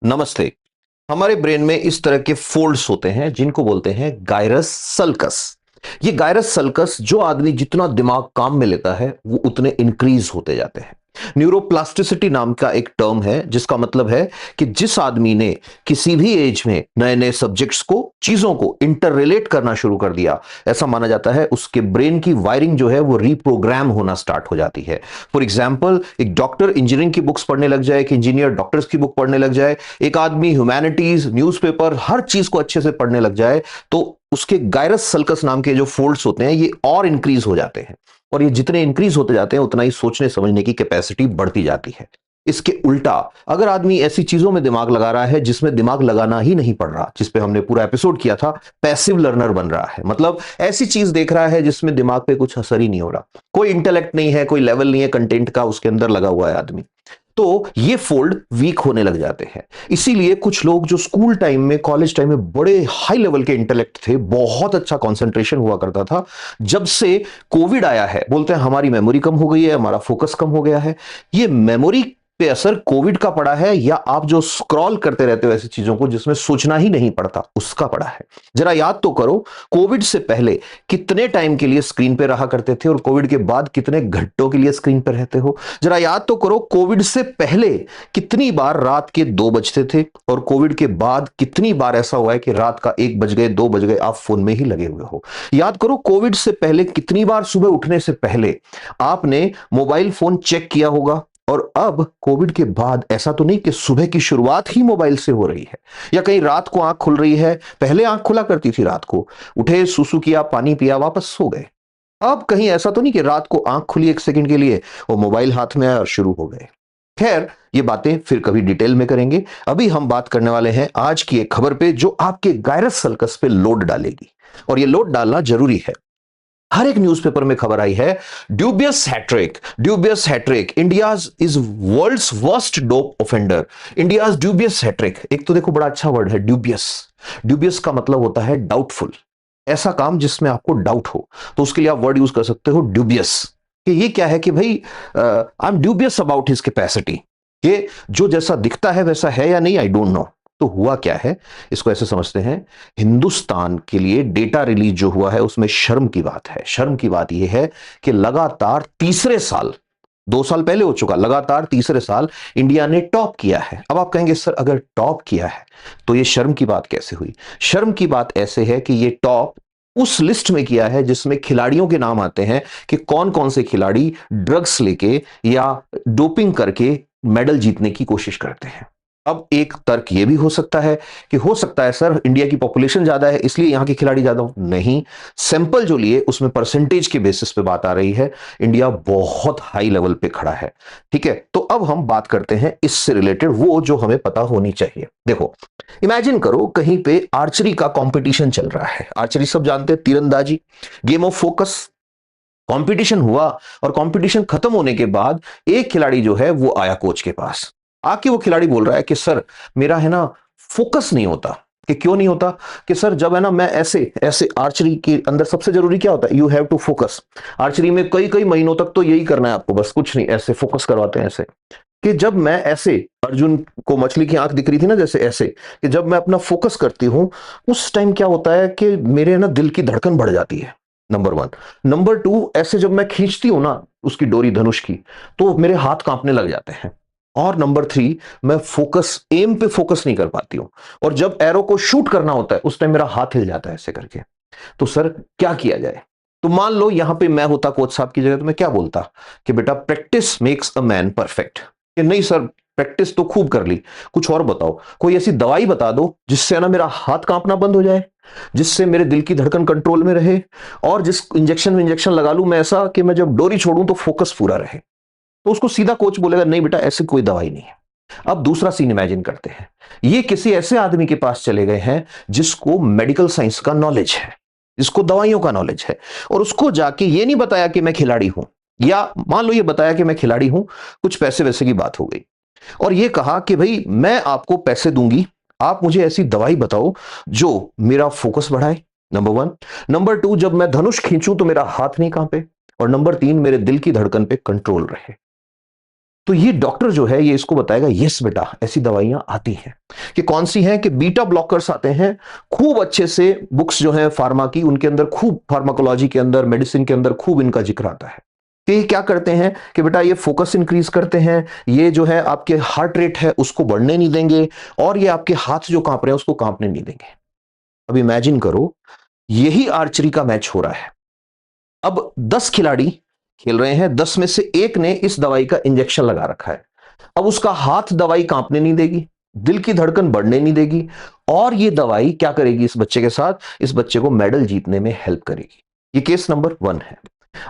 नमस्ते। हमारे ब्रेन में इस तरह के फोल्ड्स होते हैं जिनको बोलते हैं गायरस सल्कस। ये गायरस सल्कस जो आदमी जितना दिमाग काम में लेता है वो उतने इंक्रीज होते जाते हैं। न्यूरोप्लास्टिसिटी नाम का एक टर्म है जिसका मतलब है कि जिस आदमी ने किसी भी एज में नए नए सब्जेक्ट्स को चीजों को इंटर रिलेट करना शुरू कर दिया, ऐसा माना जाता है उसके ब्रेन की वायरिंग जो है वो रीप्रोग्राम होना स्टार्ट हो जाती है। फॉर एग्जाम्पल, एक डॉक्टर इंजीनियरिंग की बुक्स पढ़ने लग जाए, एक इंजीनियर डॉक्टर्स की बुक पढ़ने लग जाए, एक आदमी ह्यूमैनिटीज न्यूज़पेपर हर चीज को अच्छे से पढ़ने लग जाए, तो उसके गायरस सल्कस नाम के जो फोल्ड्स होते हैं ये और इंक्रीज हो जाते हैं। और ये जितने इंक्रीज होते जाते हैं उतना ही सोचने समझने की कैपेसिटी बढ़ती जाती है। इसके उल्टा, अगर आदमी ऐसी चीजों में दिमाग लगा रहा है जिसमें दिमाग लगाना ही नहीं पड़ रहा, जिस पे हमने पूरा एपिसोड किया था, पैसिव लर्नर बन रहा है, मतलब ऐसी चीज देख रहा है जिसमें दिमाग पे कुछ असर ही नहीं हो रहा, कोई इंटेलेक्ट नहीं है, कोई लेवल नहीं है कंटेंट का उसके अंदर लगा हुआ है आदमी, तो ये फोल्ड वीक होने लग जाते हैं। इसीलिए कुछ लोग जो स्कूल टाइम में, कॉलेज टाइम में बड़े हाई लेवल के इंटेलेक्ट थे, बहुत अच्छा कंसंट्रेशन हुआ करता था, जब से कोविड आया है बोलते हैं हमारी मेमोरी कम हो गई है, हमारा फोकस कम हो गया है। ये मेमोरी पे असर कोविड का पड़ा है या आप जो स्क्रॉल करते रहते हो ऐसी चीजों को जिसमें सोचना ही नहीं पड़ता उसका पड़ा है? जरा याद तो करो, कोविड से पहले कितने टाइम के लिए स्क्रीन पे रहा करते थे और कोविड के बाद कितने घंटों के लिए स्क्रीन पे रहते हो? जरा याद तो करो, कोविड से पहले कितनी बार रात के 2 बजते थे और कोविड के बाद कितनी बार ऐसा हुआ है कि रात का 1 बज गए, 2 बज गए, आप फोन में ही लगे हुए हो? याद करो, कोविड से पहले कितनी बार सुबह उठने से पहले आपने मोबाइल फोन चेक किया होगा? और अब कोविड के बाद ऐसा तो नहीं कि सुबह की शुरुआत ही मोबाइल से हो रही है, या कहीं रात को आंख खुल रही है, पहले आंख खुला करती थी रात को, उठे, सुसु किया, पानी पिया, वापस सो गए। अब कहीं ऐसा तो नहीं कि रात को आंख खुली 1 सेकंड के लिए और मोबाइल हाथ में आया और शुरू हो गए। खैर, ये बातें फिर कभी डिटेल में करेंगे। अभी हम बात करने वाले हैं आज की एक खबर पे जो आपके गायरस सल्कस पे लोड डालेगी, और ये लोड डालना जरूरी है। हर एक न्यूज़पेपर में खबर आई है, dubious hattrick, India's is world's worst dope offender, India's dubious hattrick. एक तो देखो बड़ा अच्छा वर्ड है ड्यूबियस। ड्यूबियस का मतलब होता है डाउटफुल, ऐसा काम जिसमें आपको डाउट हो, तो उसके लिए आप वर्ड यूज कर सकते हो ड्यूबियस। कि ये क्या है कि भाई I am dubious about his capacity, कि जो जैसा दिखता है वैसा है या नहीं, आई डोंट नो। तो हुआ क्या है, इसको ऐसे समझते हैं, हिंदुस्तान के लिए डेटा रिलीज जो हुआ है उसमें शर्म की बात है। शर्म की बात यह है कि लगातार तीसरे साल, 2 साल पहले हो चुका, लगातार तीसरे साल इंडिया ने टॉप किया है। अब आप कहेंगे सर अगर टॉप किया है तो ये शर्म की बात कैसे हुई? शर्म की बात ऐसे है कि ये टॉप उस लिस्ट में किया है जिसमें खिलाड़ियों के नाम आते हैं कि कौन कौन से खिलाड़ी ड्रग्स लेके या डोपिंग करके मेडल जीतने की कोशिश करते हैं। अब एक तर्क यह भी हो सकता है कि हो सकता है सर इंडिया की पॉपुलेशन ज्यादा है इसलिए यहां के खिलाड़ी ज्यादा हो। नहीं, सैंपल जो लिए उसमें परसेंटेज के बेसिस पे बात आ रही है, इंडिया बहुत हाई लेवल पे खड़ा है। ठीक है, तो अब हम बात करते हैं इससे रिलेटेड वो जो हमें पता होनी चाहिए। देखो, इमेजिन करो कहीं पे आर्चरी का कंपटीशन चल रहा है। आर्चरी सब जानते हैं, तीरंदाजी, गेम ऑफ फोकस। कंपटीशन हुआ और कंपटीशन खत्म होने के बाद एक खिलाड़ी जो है वो आया कोच के पास, आके वो खिलाड़ी बोल रहा है कि सर मेरा है ना फोकस नहीं होता। कि क्यों नहीं होता? कि सर जब है ना मैं ऐसे ऐसे, आर्चरी के अंदर सबसे जरूरी क्या होता है? You have to focus. Archery में कई कई महीनों तक तो यही करना है आपको, बस कुछ नहीं, ऐसे फोकस करवाते हैं ऐसे। कि जब मैं ऐसे, अर्जुन को मछली की आंख दिख रही थी ना जैसे ऐसे, कि जब मैं अपना फोकस करती हूं उस टाइम क्या होता है कि मेरे ना दिल की धड़कन बढ़ जाती है, नंबर 1। नंबर 2, ऐसे जब मैं खींचती हूं ना उसकी डोरी, धनुष की, तो मेरे हाथ कांपने लग जाते हैं। और नंबर 3, मैं फोकस, एम पे फोकस नहीं कर पाती हूं, और जब एरो को शूट करना होता है उस टाइम मेरा हाथ हिल जाता है ऐसे करके। तो सर क्या किया जाए? तो मान लो यहां पे मैं होता कोच साहब की जगह, तो मैं क्या बोलता कि बेटा practice makes a man perfect. कि नहीं सर, प्रैक्टिस तो खूब कर ली, कुछ और बताओ, कोई ऐसी दवाई बता दो जिससे ना मेरा हाथ कांपना बंद हो जाए, जिससे मेरे दिल की धड़कन कंट्रोल में रहे, और जिस इंजेक्शन लगा लूं मैं ऐसा कि मैं जब डोरी छोड़ूं तो फोकस पूरा रहे। तो उसको सीधा कोच बोलेगा नहीं बेटा ऐसी कोई दवाई नहीं है। अब दूसरा सीन इमेजिन करते हैं, ये किसी ऐसे आदमी के पास चले गए हैं जिसको मेडिकल साइंस का नॉलेज है, जिसको दवाइयों का नॉलेज है, और उसको जाके ये नहीं बताया कि मैं खिलाड़ी हूं, या मान लो ये बताया कि मैं खिलाड़ी हूं, कुछ पैसे वैसे की बात हो गई, और ये कहा कि भाई मैं आपको पैसे दूंगी, आप मुझे ऐसी दवाई बताओ जो मेरा फोकस बढ़ाए, नंबर 1। नंबर 2, जब मैं धनुष खींचूं तो मेरा हाथ नहीं कांपे, और नंबर 3, मेरे दिल की धड़कन पे कंट्रोल रहे। तो ये डॉक्टर जो है ये इसको बताएगा, यस बेटा ऐसी दवाइयां आती हैं। कि कौन सी हैं? कि बीटा ब्लॉकर्स आते हैं। खूब अच्छे से बुक्स जो है फार्मा की, उनके अंदर खूब, फार्माकोलॉजी के अंदर, मेडिसिन के अंदर खूब इनका जिक्र आता है कि ये क्या करते हैं कि बेटा ये फोकस इंक्रीज करते हैं, ये जो है आपके हार्ट रेट है उसको बढ़ने नहीं देंगे, और ये आपके हाथ जो कांप रहे हैं उसको कांपने नहीं देंगे। अब इमेजिन करो, यही आर्चरी का मैच हो रहा है। अब 10 खिलाड़ी खेल रहे हैं, 10 में से एक ने इस दवाई का इंजेक्शन लगा रखा है। अब उसका हाथ दवाई कांपने नहीं देगी, दिल की धड़कन बढ़ने नहीं देगी, और ये दवाई क्या करेगी इस बच्चे के साथ? इस बच्चे को मेडल जीतने में हेल्प करेगी। ये केस नंबर 1 है।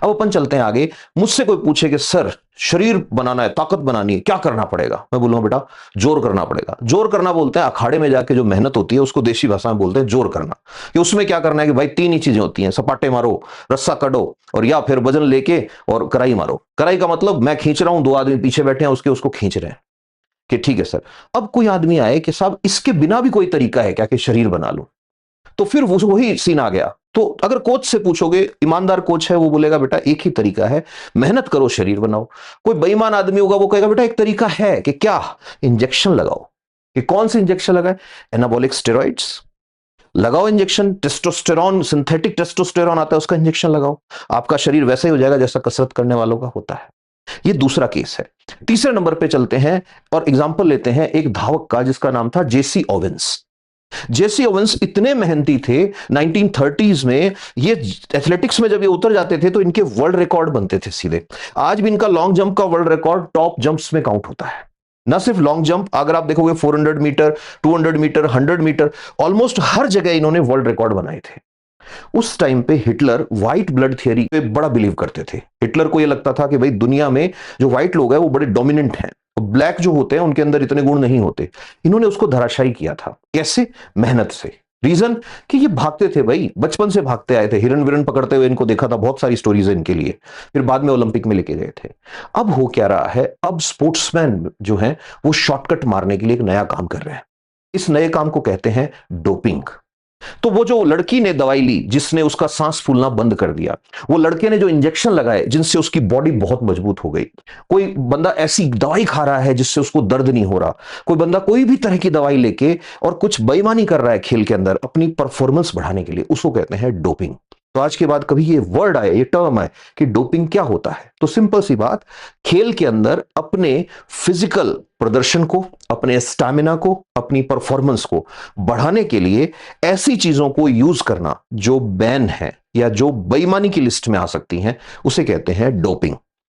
अब अपन चलते हैं आगे। मुझसे कोई पूछे कि सर शरीर बनाना है, ताकत बनानी है, क्या करना पड़ेगा? मैं बोलूंगा बेटा जोर करना पड़ेगा। जोर करना बोलते हैं अखाड़े में जाके जो मेहनत होती है उसको देसी भाषा में बोलते हैं जोर करना। कि उसमें क्या करना है कि भाई 3 ही चीजें होती हैं, सपाटे मारो, रस्सा कड़ो, और या फिर वजन लेके और कराई मारो। कराई का मतलब मैं खींच रहा हूं, 2 आदमी पीछे बैठे हैं उसके, उसको खींच रहे हैं कि ठीक है सर। अब कोई आदमी आए कि साहब इसके बिना भी कोई तरीका है क्या कि शरीर बना लूं? तो फिर वही सीन आ गया। तो अगर कोच से पूछोगे, ईमानदार कोच है वो बोलेगा बेटा एक ही तरीका है, मेहनत करो शरीर बनाओ। कोई बेईमान आदमी होगा वो कहेगा बेटा एक तरीका है कि क्या? इंजेक्शन लगाओ। कि कौन से इंजेक्शन लगाए? एनाबॉलिक स्टेरॉइड्स लगाओ इंजेक्शन, टेस्टोस्टेरॉन, सिंथेटिक टेस्टोस्टेरॉन आता है उसका इंजेक्शन लगाओ, आपका शरीर वैसा ही हो जाएगा जैसा कसरत करने वालों का होता है। ये दूसरा केस है। तीसरे नंबर पे चलते हैं और एग्जांपल लेते हैं एक धावक का जिसका नाम था जेसी ओवेंस। जेसी ओवेंस इतने मेहनती थे, 1930s में ये एथलेटिक्स में जब ये उतर जाते थे तो इनके वर्ल्ड रिकॉर्ड बनते थे सीधे। आज भी इनका लॉन्ग जंप का वर्ल्ड रिकॉर्ड टॉप जंप्स में काउंट होता है। ना सिर्फ लॉन्ग जंप, अगर आप देखोगे 400 मीटर, 200 मीटर, 100 मीटर, ऑलमोस्ट हर जगह इन्होंने वर्ल्ड रिकॉर्ड बनाए थे। उस टाइम पे हिटलर व्हाइट ब्लड थियरी पे बड़ा बिलीव करते थे। हिटलर को यह लगता था कि भाई दुनिया में जो व्हाइट लोग हैं वो बड़े डोमिनेंट हैं, ब्लैक जो होते हैं उनके अंदर इतने गुण नहीं होते। इन्होंने उसको धराशायी किया था। कैसे? मेहनत से। रीजन कि ये भागते थे भाई, बचपन से भागते आए थे, हिरन विरन पकड़ते हुए इनको देखा था, बहुत सारी स्टोरीज है इनके लिए। फिर बाद में ओलंपिक में लेके गए थे। अब हो क्या रहा है, अब स्पोर्ट्समैन जो है वो शॉर्टकट मारने के लिए एक नया काम कर रहे हैं। इस नए काम को कहते हैं डोपिंग। तो वो जो लड़की ने दवाई ली जिसने उसका सांस फूलना बंद कर दिया, वो लड़के ने जो इंजेक्शन लगाए जिनसे उसकी बॉडी बहुत मजबूत हो गई, कोई बंदा ऐसी दवाई खा रहा है जिससे उसको दर्द नहीं हो रहा, कोई बंदा कोई भी तरह की दवाई लेके और कुछ बेईमानी कर रहा है खेल के अंदर अपनी परफॉर्मेंस बढ़ाने के लिए, उसको कहते हैं डोपिंग। तो आज के बाद कभी ये वर्ड आए, ये टर्म आए कि डोपिंग क्या होता है, तो सिंपल सी बात, खेल के अंदर अपने फिजिकल प्रदर्शन को, अपने स्टैमिना को, अपनी परफॉर्मेंस को बढ़ाने के लिए ऐसी चीजों को यूज करना जो बैन है या जो बेईमानी की लिस्ट में आ सकती हैं, उसे कहते हैं डोपिंग।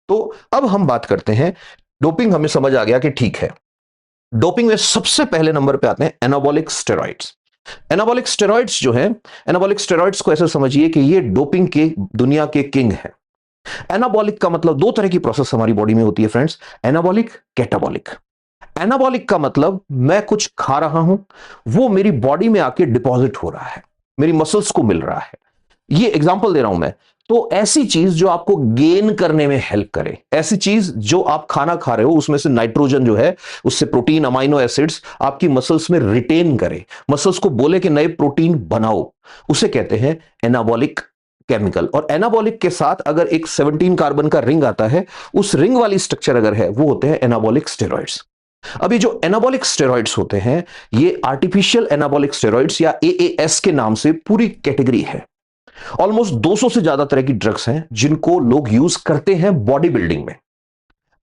तो अब हम बात करते हैं, डोपिंग हमें समझ आ गया कि ठीक है। डोपिंग में सबसे पहले नंबर पे आते हैं एनाबॉलिक स्टेरॉइड्स। एनाबॉलिक स्टेरॉइड्स जो है, एनाबॉलिक स्टेरॉइड्स को ऐसे समझिए कि ये डोपिंग के दुनिया के किंग है। एनाबॉलिक का मतलब 2 तरह की प्रोसेस हमारी बॉडी में होती है फ्रेंड्स, एनाबॉलिक, कैटाबॉलिक। एनाबॉलिक का मतलब मैं कुछ खा रहा हूं, वो मेरी बॉडी में आके डिपॉजिट हो रहा है, मेरी मसल्स को मिल रहा है। ये एग्जांपल दे रहा हूं मैं। तो ऐसी चीज जो आपको गेन करने में हेल्प करे, ऐसी चीज जो आप खाना खा रहे हो उसमें से नाइट्रोजन जो है, उससे प्रोटीन, अमाइनो एसिड्स आपकी मसल्स में रिटेन करे, मसल्स को बोले कि नए प्रोटीन बनाओ, उसे कहते हैं एनाबॉलिक केमिकल। और एनाबॉलिक के साथ अगर एक 17 कार्बन का रिंग आता है, उस रिंग वाली स्ट्रक्चर अगर है, वो होते हैं एनाबॉलिक स्टेरॉइड्स। अब ये जो एनाबॉलिक स्टेरॉइड्स होते हैं, ये आर्टिफिशियल एनाबॉलिक स्टेरॉइड्स या एएएस के नाम से पूरी कैटेगरी है। ऑलमोस्ट 200 से ज्यादा तरह की ड्रग्स हैं जिनको लोग यूज करते हैं बॉडी बिल्डिंग में।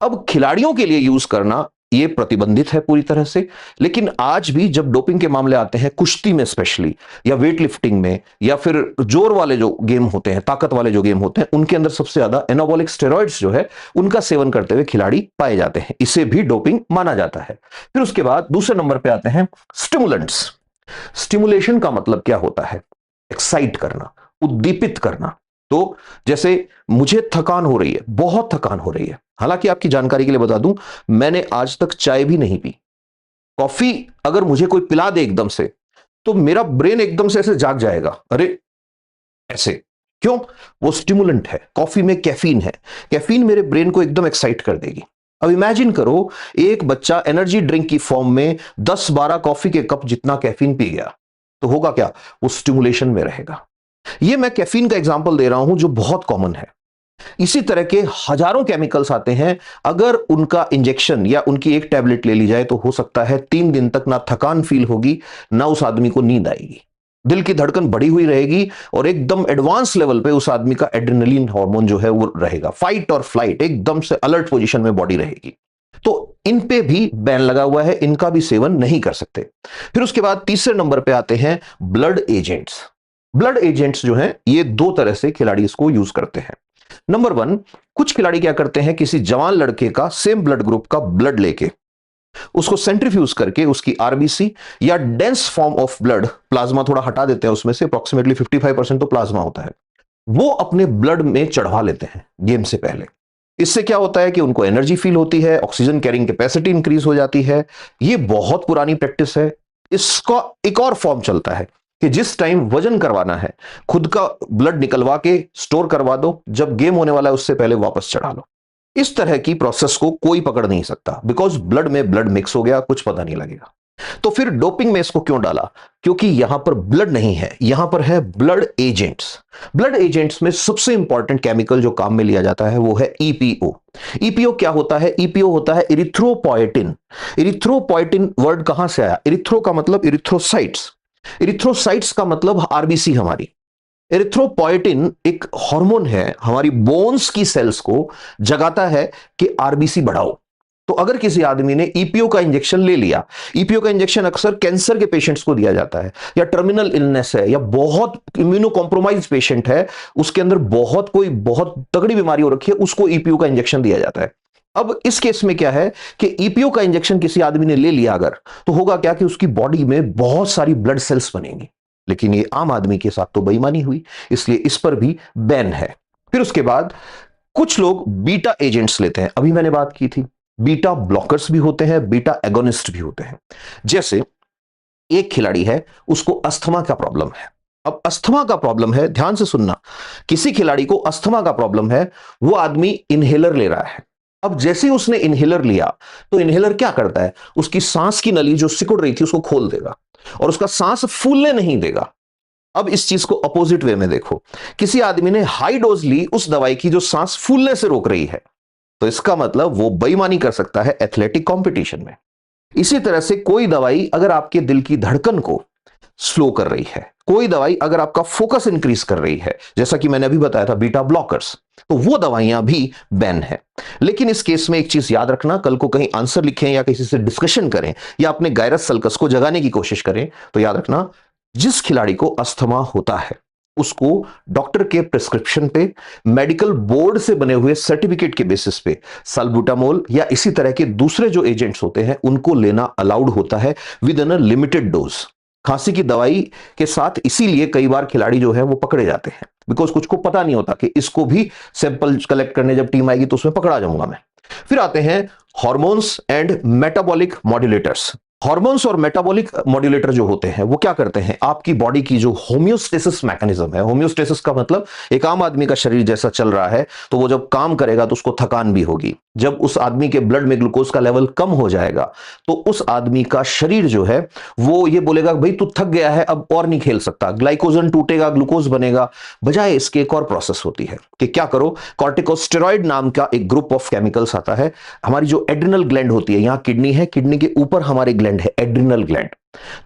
अब खिलाड़ियों के लिए यूज करना ये प्रतिबंधित है पूरी तरह से, लेकिन आज भी जब डोपिंग के मामले आते हैं, कुश्ती में स्पेशली, या वेट लिफ्टिंग में, या फिर जोर वाले जो गेम होते हैं, ताकत वाले जो गेम होते हैं, उनके अंदर सबसे ज्यादा एनाबॉलिक स्टेरॉइड्स जो है उनका सेवन करते हुए खिलाड़ी पाए जाते हैं। इसे भी डोपिंग माना जाता है। फिर उसके बाद दूसरे नंबर पे आते हैं स्टिमुलेंट्स। स्टिमुलेशन का मतलब क्या होता है? एक्साइट करना, उद्दीपित करना। तो जैसे मुझे थकान हो रही है, बहुत थकान हो रही है, हालांकि आपकी जानकारी के लिए बता दूं, मैंने आज तक चाय भी नहीं पी। कॉफी अगर मुझे कोई पिला दे एकदम से, तो मेरा ब्रेन एकदम से ऐसे जाग जाएगा, अरे ऐसे क्यों? वो स्टिमुलेंट है, कॉफी में कैफीन है, कैफीन मेरे ब्रेन को एकदम एक्साइट कर देगी। अब इमेजिन करो, एक बच्चा एनर्जी ड्रिंक की फॉर्म में 10-12 कॉफी के कप जितना कैफीन पी गया, तो होगा क्या? वो स्टिमुलेशन में रहेगा। ये मैं कैफीन का एग्जांपल दे रहा हूं जो बहुत कॉमन है। इसी तरह के हजारों केमिकल्स आते हैं। अगर उनका इंजेक्शन या उनकी एक टैबलेट ले ली जाए तो हो सकता है 3 दिन तक ना थकान फील होगी, ना उस आदमी को नींद आएगी, दिल की धड़कन बढ़ी हुई रहेगी और एकदम एडवांस लेवल पे उस आदमी का एड्रेनलिन हार्मोन जो है वो रहेगा, फाइट और फ्लाइट, एकदम से अलर्ट पोजीशन में बॉडी रहेगी। तो इन पे भी बैन लगा हुआ है, इनका भी सेवन नहीं कर सकते। फिर उसके बाद तीसरे नंबर पे आते हैं ब्लड एजेंट्स। ब्लड एजेंट्स जो हैं ये दो तरह से खिलाड़ी इसको यूज करते हैं। नंबर वन, कुछ खिलाड़ी क्या करते हैं, किसी जवान लड़के का सेम ब्लड ग्रुप का ब्लड लेके उसको सेंट्रीफ्यूज करके उसकी आरबीसी या dense form of blood, plasma थोड़ा हटा देते हैं उसमें से, अप्रोक्सीमेटली 55% तो प्लाज्मा होता है, वो अपने ब्लड में चढ़वा लेते हैं गेम से पहले। इससे क्या होता है कि उनको एनर्जी फील होती है, ऑक्सीजन कैरिंग कैपेसिटी इंक्रीज हो जाती है। ये बहुत पुरानी प्रैक्टिस है। इसका एक और फॉर्म चलता है कि जिस टाइम वजन करवाना है, खुद का ब्लड निकलवा के स्टोर करवा दो, जब गेम होने वाला है उससे पहले वापस चढ़ा लो। इस तरह की प्रोसेस को कोई पकड़ नहीं सकता, बिकॉज ब्लड में ब्लड मिक्स हो गया, कुछ पता नहीं लगेगा। तो फिर डोपिंग में इसको क्यों डाला? क्योंकि यहां पर ब्लड नहीं है, यहां पर है ब्लड एजेंट्स। ब्लड एजेंट्स में सबसे इंपॉर्टेंट केमिकल जो काम में लिया जाता है वो है ईपीओ। ईपीओ क्या होता है? ईपीओ होता है इरिथ्रोपोएटिन। इरिथ्रोपोएटिन वर्ड कहां से आया? इरिथ्रो का मतलब इरिथ्रोसाइट्स, इरिथ्रोसाइट्स का मतलब आरबीसी हमारी। एरिथ्रोपोएटिन एक हार्मोन है, हमारी बोन्स की सेल्स को जगाता है कि आरबीसी बढ़ाओ। तो अगर किसी आदमी ने ईपीओ का इंजेक्शन ले लिया, ईपीओ का इंजेक्शन अक्सर कैंसर के पेशेंट्स को दिया जाता है, या टर्मिनल इलनेस है, या बहुत इम्यूनो कॉम्प्रोमाइज पेशेंट है, उसके अंदर कोई बहुत तगड़ी बीमारी हो रखी है, उसको ईपीओ का इंजेक्शन दिया जाता है। अब इस केस में क्या है कि ईपीओ का इंजेक्शन किसी आदमी ने ले लिया अगर, तो होगा क्या कि उसकी बॉडी में बहुत सारी ब्लड सेल्स बनेंगी। लेकिन ये आम आदमी के साथ तो बेईमानी हुई, इसलिए इस पर भी बैन है। फिर उसके बाद कुछ लोग बीटा एजेंट्स लेते हैं, अभी मैंने बात की थी, बीटा ब्लॉकर्स भी होते हैं, बीटा एगोनिस्ट भी होते हैं। जैसे एक खिलाड़ी है, उसको अस्थमा का प्रॉब्लम है। अब अस्थमा का प्रॉब्लम है, ध्यान से सुनना, किसी खिलाड़ी को अस्थमा का प्रॉब्लम है, वो आदमी इनहेलर ले रहा है। अब जैसे ही उसने इनहेलर लिया, तो इनहेलर क्या करता है, उसकी सांस की नली जो सिकुड़ रही थी उसको खोल देगा और उसका सांस फूलने नहीं देगा। अब इस चीज को अपोजिट वे में देखो, किसी आदमी ने हाई डोज ली उस दवाई की जो सांस फूलने से रोक रही है, तो इसका मतलब वो बेईमानी कर सकता है एथलेटिक कंपटीशन में। इसी तरह से कोई दवाई अगर आपके दिल की धड़कन को स्लो कर रही है, कोई दवाई अगर आपका फोकस इंक्रीज कर रही है, जैसा कि मैंने अभी बताया था बीटा ब्लॉकर्स, तो वो दवाइयां भी बैन है। लेकिन इस केस में एक चीज याद रखना, कल को कहीं आंसर लिखें या किसी से डिस्कशन करें या अपने गायरस सल्कस को जगाने की कोशिश करें, तो याद रखना, जिस खिलाड़ी को अस्थमा होता है उसको डॉक्टर के प्रिस्क्रिप्शन पे, मेडिकल बोर्ड से बने हुए सर्टिफिकेट के बेसिस पे साल्बुटामोल या इसी तरह के दूसरे जो एजेंट्स होते हैं उनको लेना अलाउड होता है with in a limited dose. खांसी की दवाई के साथ इसीलिए कई बार खिलाड़ी जो है वो पकड़े जाते हैं, बिकॉज कुछ को पता नहीं होता कि इसको भी सैंपल कलेक्ट करने जब टीम आएगी तो उसमें पकड़ा जाऊंगा मैं। फिर आते हैं hormones and metabolic modulators. Hormones और मेटाबॉलिक मॉड्यूलेटर जो होते हैं वो क्या करते हैं, आपकी बॉडी की जो होम्योस्टेसिस मैकेनिज्म है, होम्योस्टेसिस का मतलब एक आम आदमी का शरीर जैसा चल रहा है, तो वो जब काम करेगा तो उसको थकान भी होगी। जब उस आदमी के ब्लड में ग्लूकोज का लेवल कम हो जाएगा तो उस आदमी का शरीर जो है वो ये बोलेगा भाई तू थक गया है, अब और नहीं खेल सकता, ग्लाइकोजन टूटेगा, ग्लूकोज बनेगा। बजाय इसके एक और प्रोसेस होती है कि क्या करो, कॉर्टिकोस्टेरॉइड नाम का एक ग्रुप ऑफ केमिकल्स आता है। हमारी जो एड्रिनल ग्लैंड होती है, यहां किडनी है, किडनी के ऊपर हमारे ग्लैंड है एड्रिनल ग्लैंड।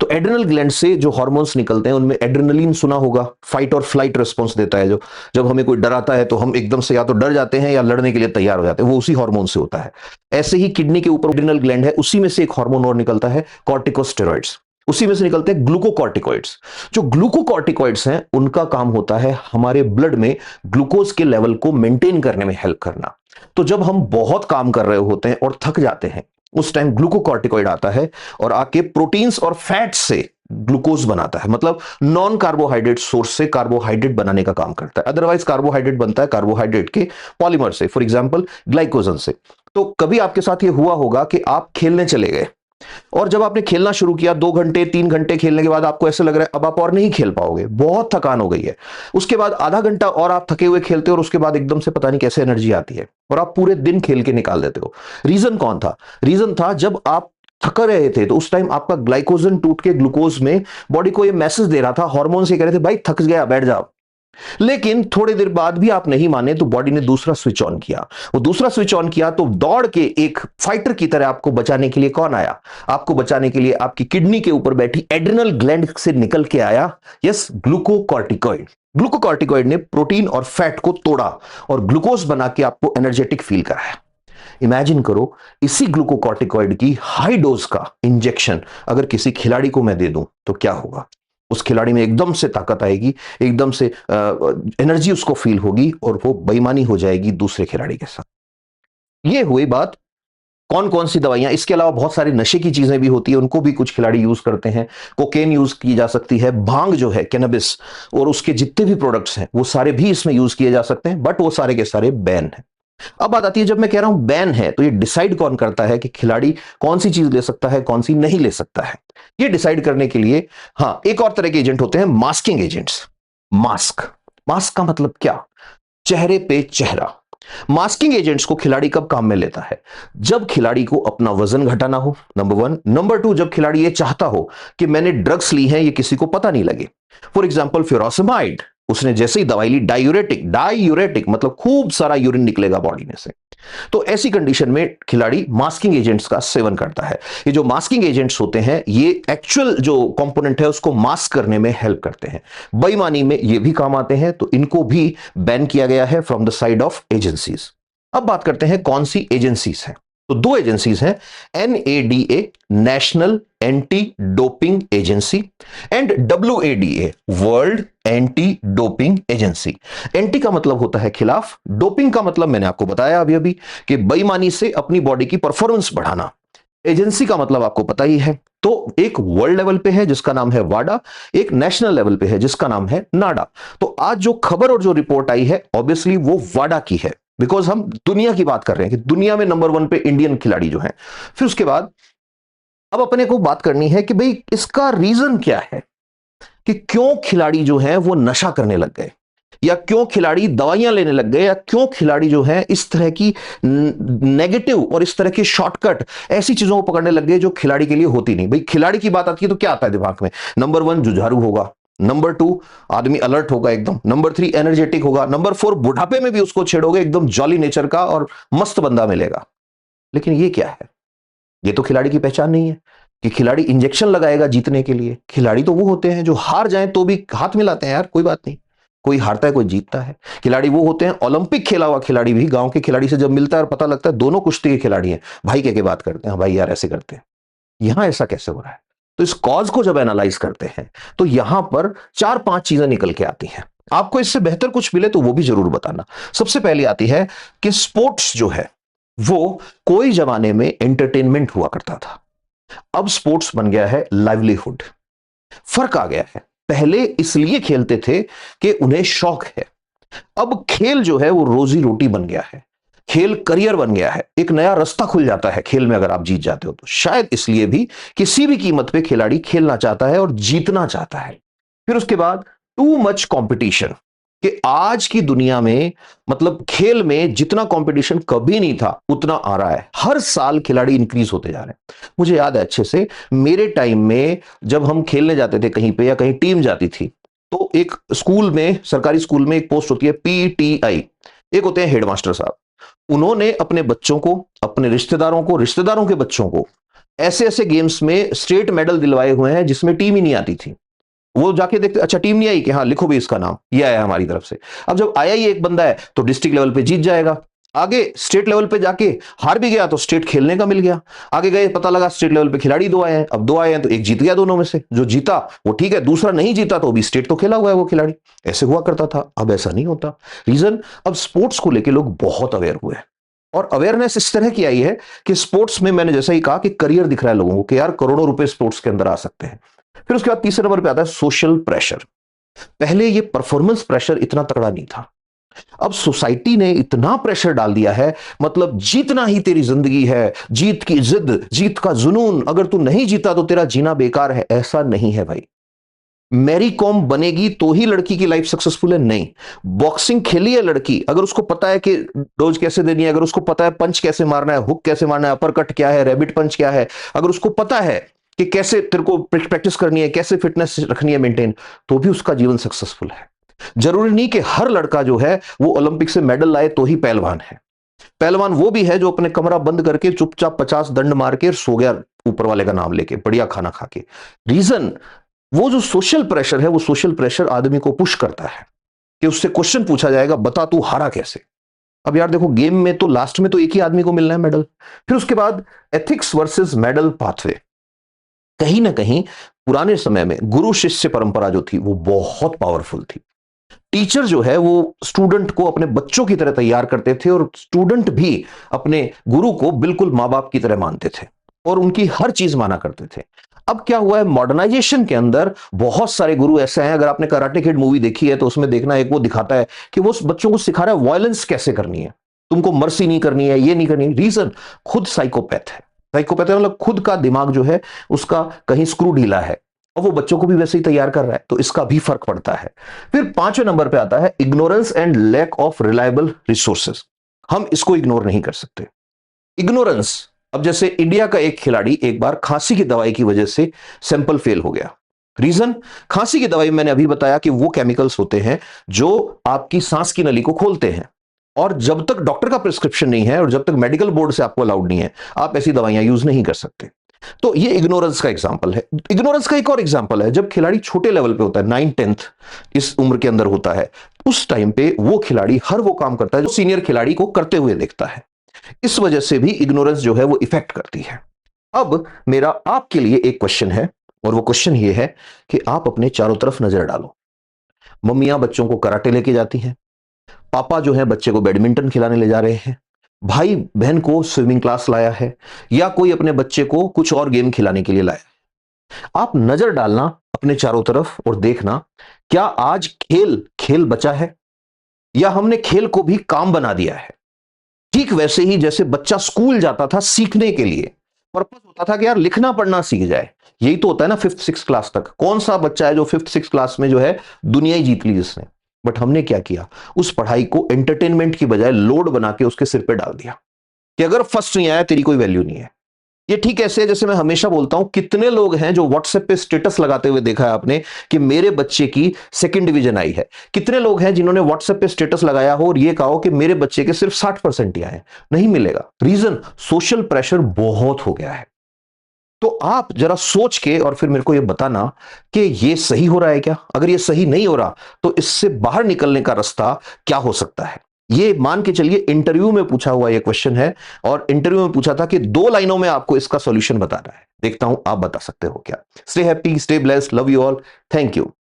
तो एड्रिनल ग्लैंड से जो हार्मोन्स निकलते हैं उनमें एड्रेनलिन सुना होगा, फाइट और फ्लाइट रिस्पॉन्स देता है, जो जब हमें कोई डराता है तो हम एकदम से या तो डर जाते हैं या लड़ने के लिए तैयार हो जाते हैं, वो उसी हार्मोन से होता है। ऐसे ही किडनी के ऊपर एड्रिनल ग्लैंड है, उसी में से एक हार्मोन और निकलता है कॉर्टिकोस्टेरॉइड्स, उसी में से निकलते हैं ग्लूकोकॉर्टिकॉइड्स। जो ग्लूकोकॉर्टिकॉइड्स हैं उनका काम होता है हमारे ब्लड में ग्लूकोज के लेवल को मेंटेन करने में हेल्प करना। तो जब हम बहुत काम कर रहे होते हैं और थक जाते हैं, उस टाइम ग्लूकोकॉर्टिकॉइड आता है और आके प्रोटीन्स और फैट्स से ग्लूकोज बनाता है, मतलब नॉन कार्बोहाइड्रेट सोर्स से कार्बोहाइड्रेट बनाने का काम करता है। अदरवाइज कार्बोहाइड्रेट बनता है कार्बोहाइड्रेट के पॉलीमर से, फॉर एग्जांपल ग्लाइकोजन से। तो कभी आपके साथ ये हुआ होगा कि आप खेलने चले गए और जब आपने खेलना शुरू किया 2 घंटे 3 घंटे खेलने के बाद आपको ऐसे लग रहा है अब आप और नहीं खेल पाओगे, बहुत थकान हो गई है। उसके बाद आधा घंटा और आप थके हुए खेलते हो और उसके बाद एकदम से पता नहीं कैसे एनर्जी आती है और आप पूरे दिन खेल के निकाल देते हो। रीजन कौन था? रीजन था जब आप थक रहे थे तो उस टाइम आपका ग्लाइकोजन टूट के ग्लूकोज में बॉडी को ये मैसेज दे रहा था, हार्मोन से कह रहे थे भाई थक गया बैठ जाओ। लेकिन थोड़ी देर बाद भी आप नहीं माने तो बॉडी ने दूसरा स्विच ऑन किया। वो दूसरा स्विच ऑन किया तो दौड़ के एक फाइटर की तरह आपको बचाने के लिए कौन आया? आपको बचाने के लिए आपकी किडनी के ऊपर बैठी एड्रिनल ग्लैंड से निकल के आया, यस, ग्लूकोकॉर्टिकॉइड। ग्लूकोकॉर्टिकॉइड ने प्रोटीन और फैट को तोड़ा और ग्लूकोज बना के आपको एनर्जेटिक फील कराया। इमेजिन करो, इसी ग्लूकोकॉर्टिकॉइड की हाई डोज का इंजेक्शन अगर किसी खिलाड़ी को मैं दे दूं तो क्या होगा? उस खिलाड़ी में एकदम से ताकत आएगी, एकदम से एनर्जी उसको फील होगी और वो बेईमानी हो जाएगी दूसरे खिलाड़ी के साथ। ये हुई बात कौन कौन सी दवाइयां। इसके अलावा बहुत सारी नशे की चीजें भी होती है, उनको भी कुछ खिलाड़ी यूज करते हैं। कोकेन यूज की जा सकती है, भांग जो है कैनबिस और उसके जितने भी प्रोडक्ट्स हैं वो सारे भी इसमें यूज किए जा सकते हैं, बट वो सारे के सारे बैन है। अब बात आती है, जब मैं कह रहा हूं बैन है तो ये डिसाइड कौन करता है कि खिलाड़ी कौन सी चीज ले सकता है, कौन सी नहीं ले सकता है? ये डिसाइड करने के लिए हाँ, एक और तरह के एजेंट होते हैं, मास्किंग एजेंट्स। मास्क, मास्क का मतलब क्या? चेहरे पे चेहरा। मास्किंग एजेंट्स को खिलाड़ी कब काम में लेता है? जब खिलाड़ी को अपना वजन घटाना हो, नंबर वन। नंबर टू, जब खिलाड़ी ये चाहता हो कि मैंने ड्रग्स ली हैं, ये किसी को पता नहीं लगे। फॉर एग्जाम्पल फ्यूरासिमाइड, उसने जैसे ही दवाई ली, डायूरेटिक, डायूरेटिक मतलब खूब सारा यूरिन निकलेगा बॉडी में से, तो ऐसी कंडीशन में खिलाड़ी मास्किंग एजेंट्स का सेवन करता है। ये जो मास्किंग एजेंट्स होते हैं ये एक्चुअल जो कंपोनेंट है उसको मास्क करने में हेल्प करते हैं, बेईमानी में ये भी काम आते हैं, तो इनको भी बैन किया गया है from the side of agencies. अब बात करते हैं कौन सी एजेंसीज हैं। तो दो एजेंसीज हैं, NADA, national anti doping agency, and WADA, world anti doping agency. Anti का मतलब होता है खिलाफ, डोपिंग का मतलब मैंने आपको बताया अभी अभी कि बेईमानी से अपनी बॉडी की परफॉर्मेंस बढ़ाना। एजेंसी का मतलब आपको पता ही है। तो एक वर्ल्ड लेवल पे है जिसका नाम है वाडा, एक नेशनल लेवल पे है जिसका नाम है नाडा। तो आज जो खबर और जो रिपोर्ट आई है ऑब्वियसली वो वाडा की है, बिकॉज हम दुनिया की बात कर रहे हैं कि दुनिया में नंबर वन पे इंडियन खिलाड़ी जो है। फिर उसके बाद अब अपने को बात करनी है कि भाई इसका रीजन क्या है, कि क्यों खिलाड़ी जो है वो नशा करने लग गए, या क्यों खिलाड़ी दवाइयां लेने लग गए, या क्यों खिलाड़ी जो है इस तरह की नेगेटिव और इस तरह की शॉर्टकट ऐसी चीजों को पकड़ने लग गए जो खिलाड़ी के लिए होती नहीं। भाई खिलाड़ी की बात आती है तो क्या आता है दिमाग में? नंबर वन, जुझारू होगा। नंबर टू, आदमी अलर्ट होगा एकदम। नंबर थ्री, एनर्जेटिक होगा। नंबर फोर, बुढ़ापे में भी उसको छेड़ोगे एकदम जॉली नेचर का और मस्त बंदा मिलेगा। लेकिन ये क्या है? ये तो खिलाड़ी की पहचान नहीं है कि खिलाड़ी इंजेक्शन लगाएगा जीतने के लिए। खिलाड़ी तो वो होते हैं जो हार जाएं तो भी हाथ मिलाते हैं, यार कोई बात नहीं, कोई हारता है कोई जीतता है। खिलाड़ी वो होते हैं, ओलंपिक खेला हुआ खिलाड़ी भी गांव के खिलाड़ी से जब मिलता है और पता लगता है दोनों कुश्ती के खिलाड़ी हैं, भाई कह के बात करते हैं, भाई यार ऐसे करते हैं, यहां ऐसा कैसे हो रहा है? तो इस कॉज को जब एनालाइज करते हैं तो यहां पर चार पांच चीजें निकल के आती हैं। आपको इससे बेहतर कुछ मिले तो वो भी जरूर बताना। सबसे पहले आती है कि स्पोर्ट्स जो है वो कोई जमाने में एंटरटेनमेंट हुआ करता था, अब स्पोर्ट्स बन गया है लाइवलीहुड। फर्क आ गया है, पहले इसलिए खेलते थे कि उन्हें शौक है, अब खेल जो है वो रोजी रोटी बन गया है, खेल करियर बन गया है, एक नया रास्ता खुल जाता है खेल में अगर आप जीत जाते हो तो। शायद इसलिए भी किसी भी कीमत पे खिलाड़ी खेलना चाहता है और जीतना चाहता है। फिर उसके बाद टू मच कंपटीशन, कि आज की दुनिया में मतलब खेल में जितना कंपटीशन कभी नहीं था उतना आ रहा है, हर साल खिलाड़ी इंक्रीज होते जा रहे हैं। मुझे याद है अच्छे से, मेरे टाइम में जब हम खेलने जाते थे कहीं पे या कहीं टीम जाती थी तो एक स्कूल में, सरकारी स्कूल में एक पोस्ट होती है PTI, एक होते हैं हेडमास्टर साहब। उन्होंने अपने बच्चों को, अपने रिश्तेदारों को, रिश्तेदारों के बच्चों को ऐसे ऐसे गेम्स में स्टेट मेडल दिलवाए हुए हैं जिसमें टीम ही नहीं आती थी। वो जाके देखते, अच्छा टीम नहीं आई, कि हाँ लिखो भी इसका नाम, ये आया हमारी तरफ से। अब जब आया ही एक बंदा है तो डिस्ट्रिक्ट लेवल पे जीत जाएगा, आगे स्टेट लेवल पे जाके हार भी गया तो स्टेट खेलने का मिल गया, आगे गए पता लगा स्टेट लेवल पे खिलाड़ी दो आए हैं, अब दो आए हैं तो एक जीत गया दोनों में से, जो जीता वो ठीक है, दूसरा नहीं जीता तो भी स्टेट तो खेला हुआ है वो खिलाड़ी। ऐसे हुआ करता था, अब ऐसा नहीं होता। रीजन, अब स्पोर्ट्स को लेकर लोग बहुत अवेयर हुए हैं, और अवेयरनेस इस तरह की आई है कि स्पोर्ट्स में मैंने जैसा ही कहा कि करियर दिख रहा है लोगों को कि यार करोड़ों रुपए स्पोर्ट्स के अंदर आ सकते हैं। फिर उसके बाद तीसरे नंबर पे आता है सोशल प्रेशर। पहले ये परफॉर्मेंस प्रेशर इतना तगड़ा नहीं था, अब सोसाइटी ने इतना प्रेशर डाल दिया है, मतलब जीतना ही तेरी जिंदगी है, जीत की जिद, जीत का जुनून, अगर तू नहीं जीता तो तेरा जीना बेकार है। ऐसा नहीं है भाई, मैरी कॉम बनेगी तो ही लड़की की लाइफ सक्सेसफुल है, नहीं। बॉक्सिंग खेली है लड़की, अगर उसको पता है कि डोज कैसे देनी है, अगर उसको पता है पंच कैसे मारना है, हुक कैसे मारना है, अपर कट क्या है, रैबिट पंच क्या है, अगर उसको पता है कि कैसे तेरे को प्रैक्टिस करनी है, कैसे फिटनेस रखनी है मेंटेन, तो भी उसका जीवन सक्सेसफुल है। जरूरी नहीं कि हर लड़का जो है वो ओलंपिक से मेडल लाए तो ही पहलवान है। पहलवान वो भी है जो अपने कमरा बंद करके चुपचाप 50 दंड मार के सो गया, ऊपर वाले का नाम लेके बढ़िया खाना खा के। रीजन, वो जो सोशल प्रेशर है, वो सोशल प्रेशर आदमी को पुश करता है कि उससे क्वेश्चन पूछा जाएगा, बता तू हारा कैसे। अब यार देखो, गेम में तो लास्ट में तो एक ही आदमी को मिलना है मेडल। फिर उसके बाद एथिक्स वर्सेस मेडल पाथवे। कहीं ना कहीं पुराने समय में गुरु शिष्य परंपरा जो थी वो बहुत पावरफुल थी। टीचर जो है वो स्टूडेंट को अपने बच्चों की तरह तैयार करते थे और स्टूडेंट भी अपने गुरु को बिल्कुल मां बाप की तरह मानते थे और उनकी हर चीज माना करते थे। अब क्या हुआ है, मॉडर्नाइजेशन के अंदर बहुत सारे गुरु ऐसे हैं। अगर आपने कराटे किड मूवी देखी है तो उसमें देखना, एक वो दिखाता है कि वो बच्चों को सिखा रहा है वायलेंस कैसे करनी है, तुमको मर्सी नहीं करनी है, ये नहीं करनी। रीजन, खुद साइकोपैथ है। साइकोपैथ है मतलब खुद का दिमाग जो है उसका कहीं स्क्रू ढीला है और वो बच्चों को भी वैसे ही तैयार कर रहा है, तो इसका भी फर्क पड़ता है। फिर 5वें नंबर पे आता है ignorance and lack of reliable resources. हम इसको इग्नोर नहीं कर सकते। इग्नोरेंस, अब जैसे इंडिया का एक खिलाड़ी एक बार खांसी की दवाई की वजह से सैंपल फेल हो गया। रीजन, खांसी की दवाई मैंने अभी बताया कि वो केमिकल्स होते हैं जो आपकी सांस की नली को खोलते हैं, और जब तक डॉक्टर का प्रिस्क्रिप्शन नहीं है और जब तक मेडिकल बोर्ड से आपको अलाउड नहीं है, आप ऐसी दवाइयां यूज नहीं कर सकते। तो ये इग्नोरेंस का एग्जाम्पल है। इग्नोरेंस का एक और एग्जाम्पल है, जब खिलाड़ी छोटे लेवल पे होता है, 9th-10th इस उम्र के अंदर होता है, उस टाइम पे वो खिलाड़ी हर वो काम करता है जो सीनियर खिलाड़ी को करते हुए देखता है। इस वजह से भी इग्नोरेंस जो है वो इफेक्ट करती है। अब मेरा आपके लिए एक क्वेश्चन है, और वो क्वेश्चन ये है कि आप अपने चारों तरफ नजर डालो। मम्मियां बच्चों को कराटे लेके जाती हैं, पापा जो है बच्चे को बैडमिंटन खिलाने ले जा रहे हैं, भाई बहन को स्विमिंग क्लास लाया है, या कोई अपने बच्चे को कुछ और गेम खिलाने के लिए लाया है। आप नजर डालना अपने चारों तरफ और देखना, क्या आज खेल खेल बचा है या हमने खेल को भी काम बना दिया है। ठीक वैसे ही जैसे बच्चा स्कूल जाता था सीखने के लिए, पर्पस होता था कि यार लिखना पढ़ना सीख जाए। यही तो होता है ना 5th-6th क्लास तक। कौन सा बच्चा है जो 5th-6th क्लास में जो है दुनिया ही जीत ली जिसने। बट हमने क्या किया, उस पढ़ाई को एंटरटेनमेंट की बजाय लोड बना के उसके सिर पे डाल दिया कि अगर फर्स्ट नहीं आया तेरी कोई वैल्यू नहीं है। ये ठीक ऐसे है जैसे मैं हमेशा बोलता हूं, कितने लोग हैं जो व्हाट्सएप पे स्टेटस लगाते हुए देखा है आपने कि मेरे बच्चे की 2nd डिवीजन आई है। कितने लोग हैं जिन्होंने व्हाट्सएप पे स्टेटस लगाया हो और ये कहा हो कि मेरे बच्चे के सिर्फ 60% ही आए। नहीं मिलेगा। रीजन, सोशल प्रेशर बहुत हो गया है। तो आप जरा सोच के और फिर मेरे को ये बताना कि ये सही हो रहा है क्या। अगर ये सही नहीं हो रहा तो इससे बाहर निकलने का रास्ता क्या हो सकता है। ये मान के चलिए इंटरव्यू में पूछा हुआ ये क्वेश्चन है, और इंटरव्यू में पूछा था कि 2 लाइनों में आपको इसका सॉल्यूशन बताना है। देखता हूं आप बता सकते हो क्या। Stay happy, stay blessed, love you all, thank you.